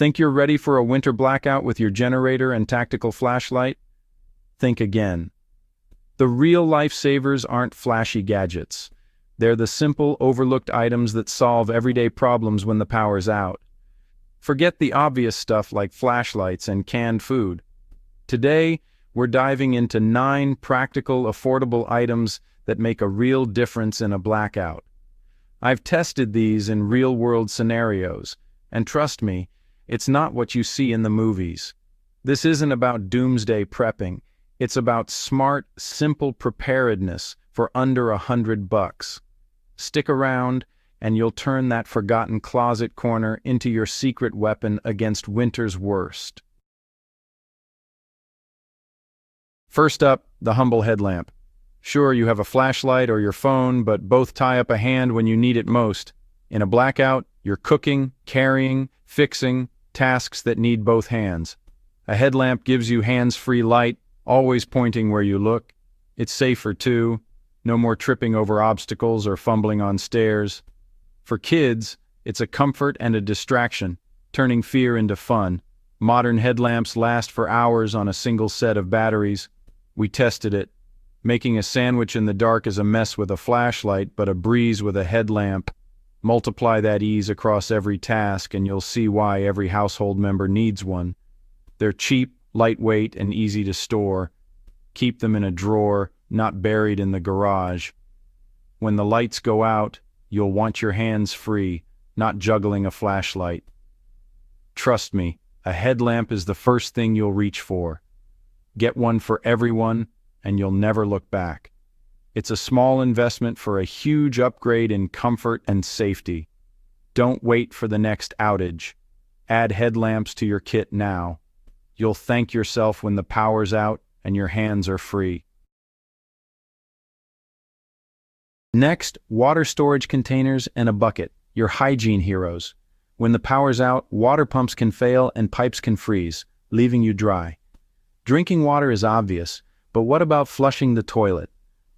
Think you're ready for a winter blackout with your generator and tactical flashlight? Think again. The real lifesavers aren't flashy gadgets. They're the simple, overlooked items that solve everyday problems when the power's out. Forget the obvious stuff like flashlights and canned food. Today, we're diving into 9 practical, affordable items that make a real difference in a blackout. I've tested these in real-world scenarios, and trust me, it's not what you see in the movies. This isn't about doomsday prepping. It's about smart, simple preparedness for under $100. Stick around, and you'll turn that forgotten closet corner into your secret weapon against winter's worst. First up, the humble headlamp. Sure, you have a flashlight or your phone, but both tie up a hand when you need it most. In a blackout, you're cooking, carrying, fixing, tasks that need both hands. A headlamp gives you hands-free light, always pointing where you look. It's safer too. No more tripping over obstacles or fumbling on stairs. For kids, it's a comfort and a distraction, turning fear into fun. Modern headlamps last for hours on a single set of batteries. We tested it. Making a sandwich in the dark is a mess with a flashlight, but a breeze with a headlamp. Multiply that ease across every task, and you'll see why every household member needs one. They're cheap, lightweight, and easy to store. Keep them in a drawer, not buried in the garage. When the lights go out, you'll want your hands free, not juggling a flashlight. Trust me, a headlamp is the first thing you'll reach for. Get one for everyone, and you'll never look back. It's a small investment for a huge upgrade in comfort and safety. Don't wait for the next outage. Add headlamps to your kit now. You'll thank yourself when the power's out and your hands are free. Next, water storage containers and a bucket, your hygiene heroes. When the power's out, water pumps can fail and pipes can freeze, leaving you dry. Drinking water is obvious, but what about flushing the toilet?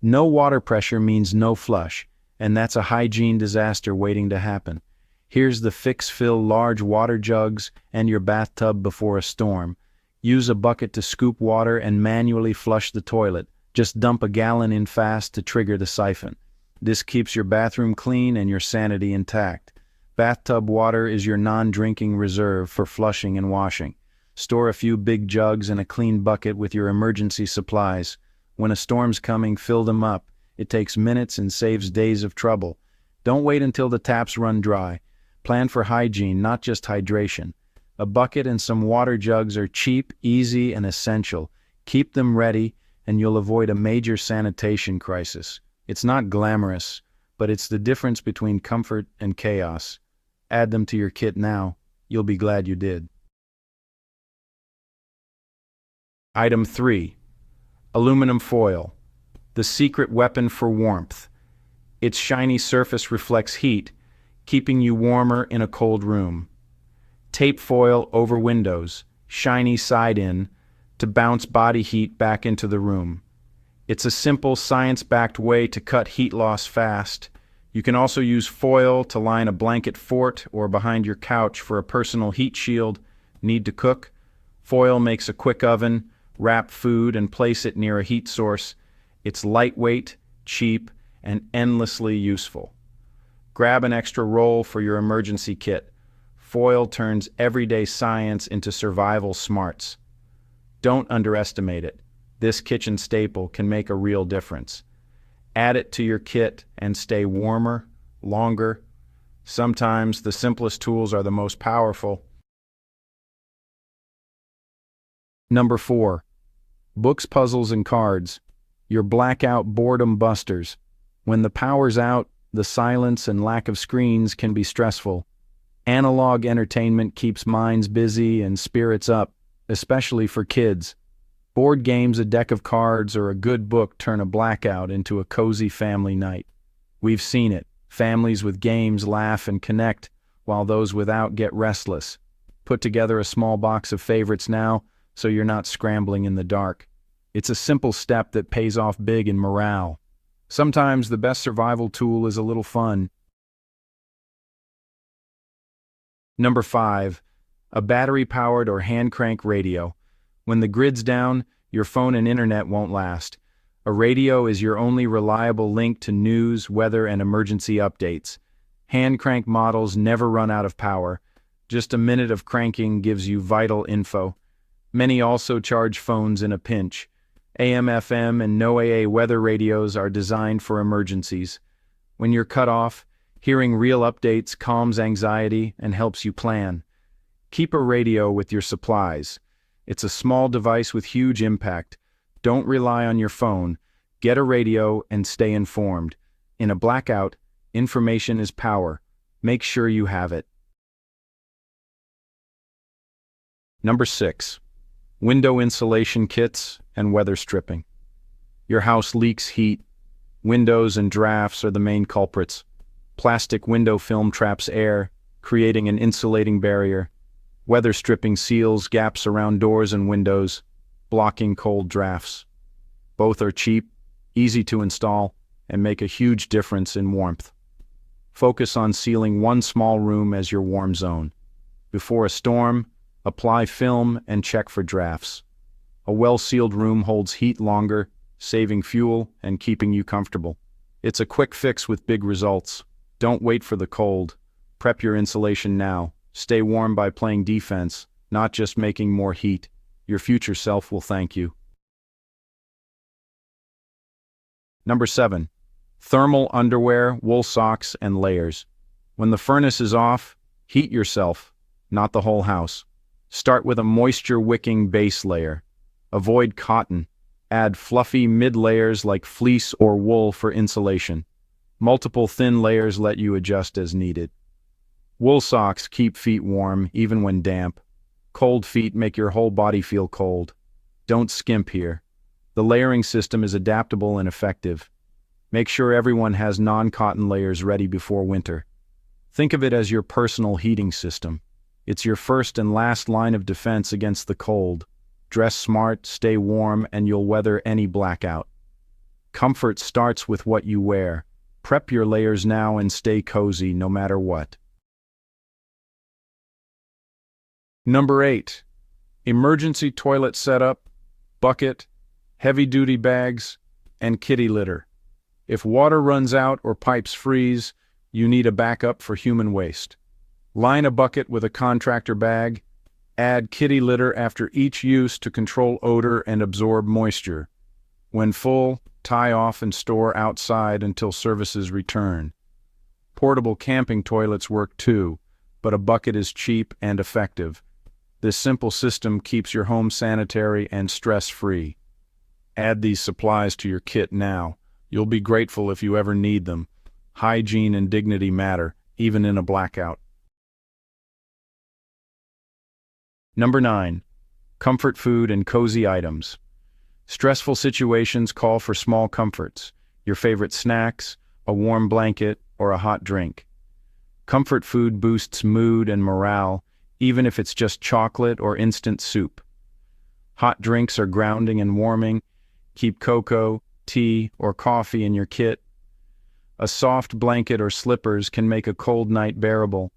No water pressure means no flush, and that's a hygiene disaster waiting to happen. Here's the fix: fill large water jugs and your bathtub before a storm. Use a bucket to scoop water and manually flush the toilet. Just dump a gallon in fast to trigger the siphon. This keeps your bathroom clean and your sanity intact. Bathtub water is your non-drinking reserve for flushing and washing. Store a few big jugs in a clean bucket with your emergency supplies. When a storm's coming, fill them up. It takes minutes and saves days of trouble. Don't wait until the taps run dry. Plan for hygiene, not just hydration. A bucket and some water jugs are cheap, easy, and essential. Keep them ready, and you'll avoid a major sanitation crisis. It's not glamorous, but it's the difference between comfort and chaos. Add them to your kit now. You'll be glad you did. Item 3. Aluminum foil. The secret weapon for warmth. Its shiny surface reflects heat, keeping you warmer in a cold room. Tape foil over windows, shiny side in, to bounce body heat back into the room. It's a simple, science-backed way to cut heat loss fast. You can also use foil to line a blanket fort or behind your couch for a personal heat shield. Need to cook? Foil makes a quick oven. Wrap food and place it near a heat source. It's lightweight, cheap, and endlessly useful. Grab an extra roll for your emergency kit. Foil turns everyday science into survival smarts. Don't underestimate it. This kitchen staple can make a real difference. Add it to your kit and stay warmer, longer. Sometimes the simplest tools are the most powerful. Number 4. Books, puzzles, and cards. Your blackout boredom busters. When the power's out, the silence and lack of screens can be stressful. Analog entertainment keeps minds busy and spirits up, especially for kids. Board games, a deck of cards, or a good book turn a blackout into a cozy family night. We've seen it. Families with games laugh and connect, while those without get restless. Put together a small box of favorites now, so you're not scrambling in the dark. It's a simple step that pays off big in morale. Sometimes the best survival tool is a little fun. Number 5. A battery-powered or hand-crank radio. When the grid's down, your phone and internet won't last. A radio is your only reliable link to news, weather, and emergency updates. Hand-crank models never run out of power. Just a minute of cranking gives you vital info. Many also charge phones in a pinch. AM/FM and no AA weather radios are designed for emergencies. When you're cut off, hearing real updates calms anxiety and helps you plan. Keep a radio with your supplies. It's a small device with huge impact. Don't rely on your phone. Get a radio and stay informed. In a blackout, information is power. Make sure you have it. Number 6. Window insulation kits and weather stripping. Your house leaks heat. Windows and drafts are the main culprits. Plastic window film traps air, creating an insulating barrier. Weather stripping seals gaps around doors and windows, blocking cold drafts. Both are cheap, easy to install, and make a huge difference in warmth. Focus on sealing one small room as your warm zone. Before a storm, apply film and check for drafts. A well-sealed room holds heat longer, saving fuel and keeping you comfortable. It's a quick fix with big results. Don't wait for the cold. Prep your insulation now. Stay warm by playing defense, not just making more heat. Your future self will thank you. Number 7. Thermal underwear, wool socks, and layers. When the furnace is off, heat yourself, not the whole house. Start with a moisture-wicking base layer. Avoid cotton. Add fluffy mid-layers like fleece or wool for insulation. Multiple thin layers let you adjust as needed. Wool socks keep feet warm even when damp. Cold feet make your whole body feel cold. Don't skimp here. The layering system is adaptable and effective. Make sure everyone has non-cotton layers ready before winter. Think of it as your personal heating system. It's your first and last line of defense against the cold. Dress smart, stay warm, and you'll weather any blackout. Comfort starts with what you wear. Prep your layers now and stay cozy no matter what. Number 8. Emergency toilet setup, bucket, heavy-duty bags, and kitty litter. If water runs out or pipes freeze, you need a backup for human waste. Line a bucket with a contractor bag. Add kitty litter after each use to control odor and absorb moisture. When full, tie off and store outside until services return. Portable camping toilets work too, but a bucket is cheap and effective. This simple system keeps your home sanitary and stress-free. Add these supplies to your kit now. You'll be grateful if you ever need them. Hygiene and dignity matter, even in a blackout. Number 9. Comfort food and cozy items. Stressful situations call for small comforts, your favorite snacks, a warm blanket, or a hot drink. Comfort food boosts mood and morale, even if it's just chocolate or instant soup. Hot drinks are grounding and warming. Keep cocoa, tea, or coffee in your kit. A soft blanket or slippers can make a cold night bearable.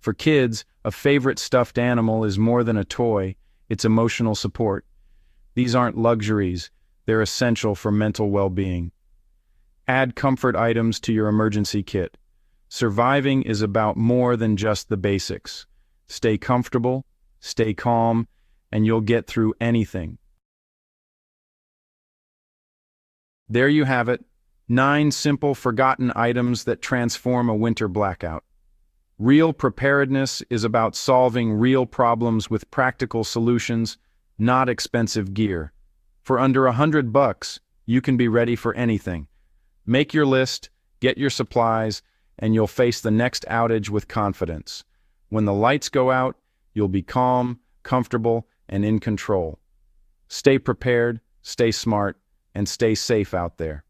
For kids, a favorite stuffed animal is more than a toy, it's emotional support. These aren't luxuries, they're essential for mental well-being. Add comfort items to your emergency kit. Surviving is about more than just the basics. Stay comfortable, stay calm, and you'll get through anything. There you have it, 9 simple forgotten items that transform a winter blackout. Real preparedness is about solving real problems with practical solutions, not expensive gear. For under $100, you can be ready for anything. Make your list, get your supplies, and you'll face the next outage with confidence. When the lights go out, you'll be calm, comfortable, and in control. Stay prepared, stay smart, and stay safe out there.